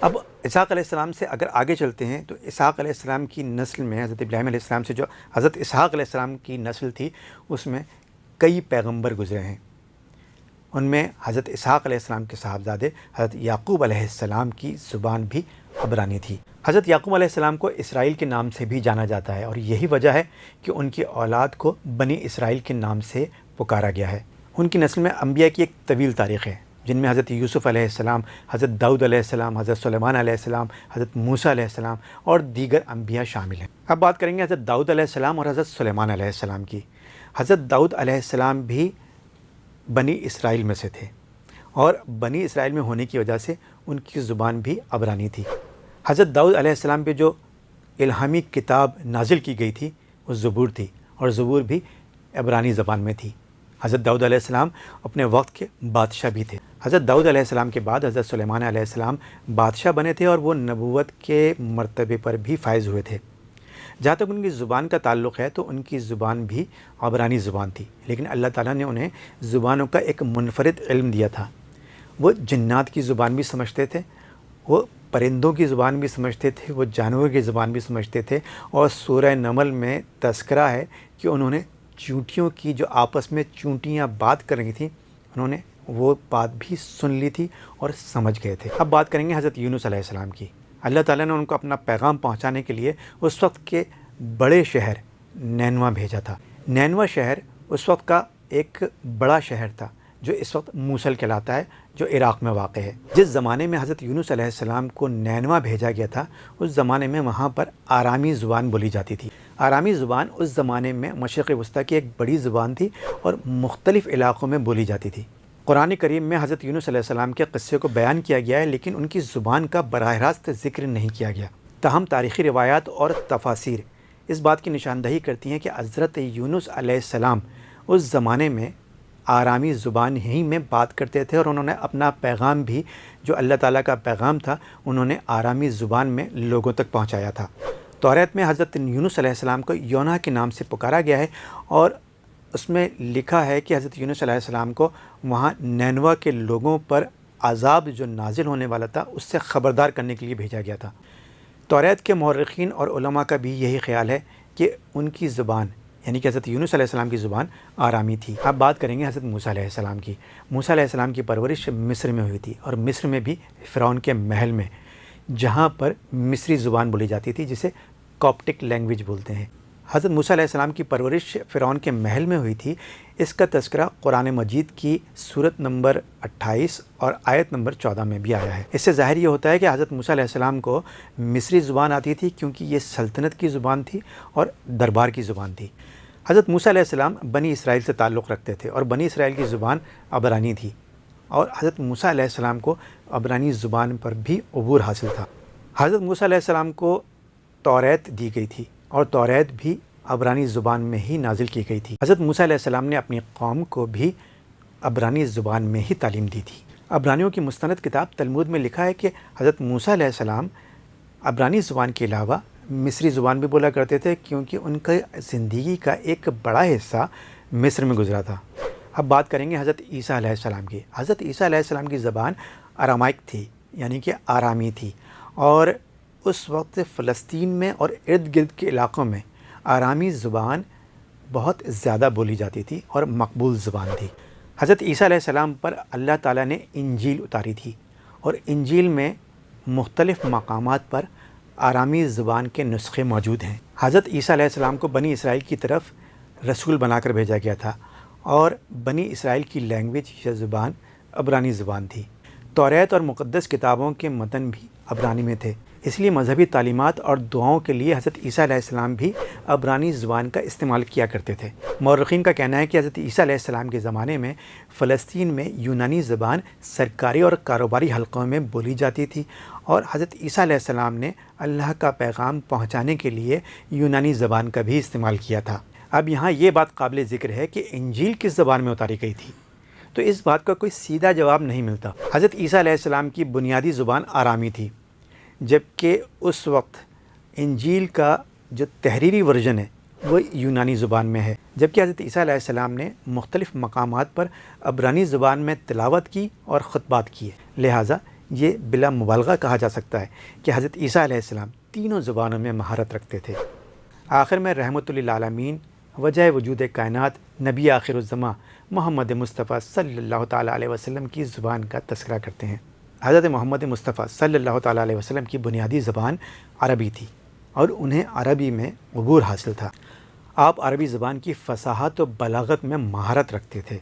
اب اسحاق علیہ السلام سے اگر آگے چلتے ہیں تو اسحاق علیہ السلام کی نسل میں حضرت ابراہیم علیہ السلام سے جو حضرت اسحاق علیہ السلام کی نسل تھی اس میں کئی پیغمبر گزرے ہیں۔ ان میں حضرت اسحاق علیہ السلام کے صاحبزادے حضرت یعقوب علیہ السلام کی زبان بھی عبرانی تھی۔ حضرت یعقوب علیہ السلام کو اسرائیل کے نام سے بھی جانا جاتا ہے، اور یہی وجہ ہے کہ ان کی اولاد کو بنی اسرائیل کے نام سے پکارا گیا ہے۔ ان کی نسل میں انبیاء کی ایک طویل تاریخ ہے، جن میں حضرت یوسف علیہ السلام، حضرت داؤد علیہ السلام، حضرت سلیمان علیہ السلام، حضرت موسیٰ علیہ السلام اور دیگر انبیاء شامل ہیں۔ اب بات کریں گے حضرت داؤد علیہ السلام اور حضرت سلیمان علیہ السلام کی۔ حضرت داؤد علیہ السلام بھی بنی اسرائیل میں سے تھے، اور بنی اسرائیل میں ہونے کی وجہ سے ان کی زبان بھی عبرانی تھی۔ حضرت داؤد علیہ السلام پہ جو الہامی کتاب نازل کی گئی تھی وہ زبور تھی، اور زبور بھی عبرانی زبان میں تھی۔ حضرت داؤد علیہ السلام اپنے وقت کے بادشاہ بھی تھے۔ حضرت داؤد علیہ السلام کے بعد حضرت سلیمان علیہ السلام بادشاہ بنے تھے، اور وہ نبوت کے مرتبے پر بھی فائز ہوئے تھے۔ جہاں تک ان کی زبان کا تعلق ہے تو ان کی زبان بھی عبرانی زبان تھی، لیکن اللہ تعالیٰ نے انہیں زبانوں کا ایک منفرد علم دیا تھا۔ وہ جنات کی زبان بھی سمجھتے تھے، وہ پرندوں کی زبان بھی سمجھتے تھے، وہ جانوروں کی زبان بھی سمجھتے تھے، اور سورہ نمل میں تذکرہ ہے کہ انہوں نے چونٹیوں کی جو آپس میں چونٹیاں بات کر رہی تھیں، انہوں نے وہ بات بھی سن لی تھی اور سمجھ گئے تھے۔ اب بات کریں گے حضرت یونس علیہ السلام کی۔ اللہ تعالیٰ نے ان کو اپنا پیغام پہنچانے کے لیے اس وقت کے بڑے شہر نینوا بھیجا تھا۔ نینوا شہر اس وقت کا ایک بڑا شہر تھا جو اس وقت موصل کہلاتا ہے، جو عراق میں واقع ہے۔ جس زمانے میں حضرت یونس علیہ السلام کو نینوا بھیجا گیا تھا، اس زمانے میں وہاں پر آرامی زبان بولی جاتی تھی۔ آرامی زبان اس زمانے میں مشرق وسطیٰ کی ایک بڑی زبان تھی اور مختلف علاقوں میں بولی جاتی تھی۔ قرآن کریم میں حضرت یونس علیہ السلام کے قصے کو بیان کیا گیا ہے، لیکن ان کی زبان کا براہ راست ذکر نہیں کیا گیا۔ تاہم تاریخی روایات اور تفاسیر اس بات کی نشاندہی کرتی ہیں کہ حضرت یونس علیہ السلام اس زمانے میں آرامی زبان ہی میں بات کرتے تھے، اور انہوں نے اپنا پیغام بھی، جو اللہ تعالیٰ کا پیغام تھا، انہوں نے آرامی زبان میں لوگوں تک پہنچایا تھا۔ توریت میں حضرت یونس علیہ السلام کو یونا کے نام سے پکارا گیا ہے، اور اس میں لکھا ہے کہ حضرت یونس علیہ السلام کو وہاں نینوا کے لوگوں پر عذاب جو نازل ہونے والا تھا اس سے خبردار کرنے کے لیے بھیجا گیا تھا۔ توریت کے مورخین اور علماء کا بھی یہی خیال ہے کہ ان کی زبان، یعنی کہ حضرت یونس علیہ السلام کی زبان آرامی تھی۔ اب بات کریں گے حضرت موسیٰ علیہ السلام کی۔ موسیٰ علیہ السلام کی پرورش مصر میں ہوئی تھی، اور مصر میں بھی فرعون کے محل میں، جہاں پر مصری زبان بولی جاتی تھی، جسے کاپٹک لینگویج بولتے ہیں۔ حضرت موسیٰ علیہ السلام کی پرورش فرعون کے محل میں ہوئی تھی۔ اس کا تذکرہ قرآن مجید کی سورت نمبر 28 اور آیت نمبر 14 میں بھی آیا ہے۔ اس سے ظاہر یہ ہوتا ہے کہ حضرت موسیٰ علیہ السلام کو مصری زبان آتی تھی، کیونکہ یہ سلطنت کی زبان تھی اور دربار کی زبان تھی۔ حضرت موسیٰ علیہ السلام بنی اسرائیل سے تعلق رکھتے تھے، اور بنی اسرائیل کی زبان عبرانی تھی، اور حضرت موسیٰ علیہ السلام کو عبرانی زبان پر بھی عبور حاصل تھا۔ حضرت موسیٰ علیہ السلام کو توریت دی گئی تھی، اور توریت بھی عبرانی زبان میں ہی نازل کی گئی تھی۔ حضرت موسیٰ علیہ السلام نے اپنی قوم کو بھی عبرانی زبان میں ہی تعلیم دی تھی۔ عبرانیوں کی مستند کتاب تلمود میں لکھا ہے کہ حضرت موسیٰ علیہ السلام عبرانی زبان کے علاوہ مصری زبان بھی بولا کرتے تھے، کیونکہ ان کا زندگی کا ایک بڑا حصہ مصر میں گزرا تھا۔ اب بات کریں گے حضرت عیسیٰ علیہ السلام کی۔ حضرت عیسیٰ علیہ السلام کی زبان ارامائک تھی، یعنی کہ آرامی تھی، اور اس وقت فلسطین میں اور ارد گرد کے علاقوں میں آرامی زبان بہت زیادہ بولی جاتی تھی اور مقبول زبان تھی۔ حضرت عیسیٰ علیہ السلام پر اللہ تعالیٰ نے انجیل اتاری تھی، اور انجیل میں مختلف مقامات پر آرامی زبان کے نسخے موجود ہیں۔ حضرت عیسیٰ علیہ السلام کو بنی اسرائیل کی طرف رسول بنا کر بھیجا گیا تھا، اور بنی اسرائیل کی لینگویج یا زبان عبرانی زبان تھی۔ توریت اور مقدس کتابوں کے متن بھی عبرانی میں تھے، اس لیے مذہبی تعلیمات اور دعاؤں کے لیے حضرت عیسیٰ علیہ السلام بھی عبرانی زبان کا استعمال کیا کرتے تھے۔ مورخین کا کہنا ہے کہ حضرت عیسیٰ علیہ السلام کے زمانے میں فلسطین میں یونانی زبان سرکاری اور کاروباری حلقوں میں بولی جاتی تھی، اور حضرت عیسیٰ علیہ السلام نے اللہ کا پیغام پہنچانے کے لیے یونانی زبان کا بھی استعمال کیا تھا۔ اب یہاں یہ بات قابل ذکر ہے کہ انجیل کس زبان میں اتاری گئی تھی، تو اس بات کا کوئی سیدھا جواب نہیں ملتا۔ حضرت عیسیٰ علیہ السلام کی بنیادی زبان آرامی تھی، جبکہ اس وقت انجیل کا جو تحریری ورژن ہے وہ یونانی زبان میں ہے، جبکہ حضرت عیسیٰ علیہ السلام نے مختلف مقامات پر عبرانی زبان میں تلاوت کی اور خطبات کیے، لہٰذا یہ بلا مبالغہ کہا جا سکتا ہے کہ حضرت عیسیٰ علیہ السلام تینوں زبانوں میں مہارت رکھتے تھے۔ آخر میں رحمت للعالمین، وجہ وجود کائنات، نبی آخر الزماں محمد مصطفیٰ صلی اللہ تعالیٰ علیہ وسلم کی زبان کا تذکرہ کرتے ہیں۔ حضرت محمد مصطفیٰ صلی اللہ تعالیٰ علیہ وسلم کی بنیادی زبان عربی تھی اور انہیں عربی میں عبور حاصل تھا۔ آپ عربی زبان کی فصاحت و بلاغت میں مہارت رکھتے تھے۔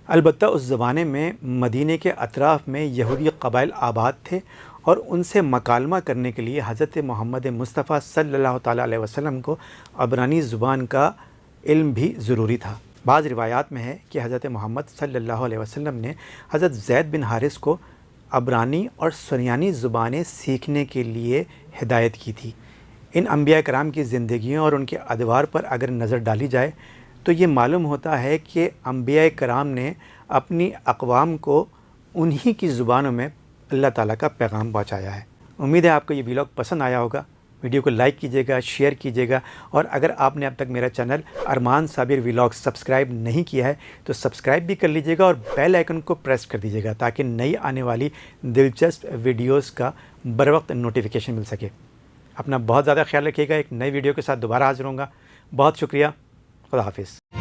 البتہ اس زمانے میں مدینے کے اطراف میں یہودی قبائل آباد تھے اور ان سے مکالمہ کرنے کے لیے حضرت محمد مصطفیٰ صلی اللہ تعالیٰ علیہ وسلم کو عبرانی زبان کا علم بھی ضروری تھا۔ بعض روایات میں ہے کہ حضرت محمد صلی اللہ علیہ وسلم نے حضرت زید بن حارث کو عبرانی اور سریانی زبانیں سیکھنے کے لیے ہدایت کی تھی۔ ان انبیاء کرام کی زندگیوں اور ان کے ادوار پر اگر نظر ڈالی جائے تو یہ معلوم ہوتا ہے کہ انبیاء کرام نے اپنی اقوام کو انہی کی زبانوں میں اللہ تعالیٰ کا پیغام پہنچایا ہے۔ امید ہے آپ کو یہ ویلاگ پسند آیا ہوگا۔ ویڈیو کو لائک کیجیے گا، شیئر کیجیے گا، اور اگر آپ نے اب تک میرا چینل ارمان صابر ویلاگ سبسکرائب نہیں کیا ہے تو سبسکرائب بھی کر لیجیے گا اور بیل آئیکن کو پریس کر دیجیے گا تاکہ نئی آنے والی دلچسپ ویڈیوز کا بر وقت نوٹیفیکیشن مل سکے۔ اپنا بہت زیادہ خیال رکھیے گا۔ ایک نئی ویڈیو کے ساتھ دوبارہ حاضر ہوں گا۔ بہت شکریہ۔ خدا حافظ۔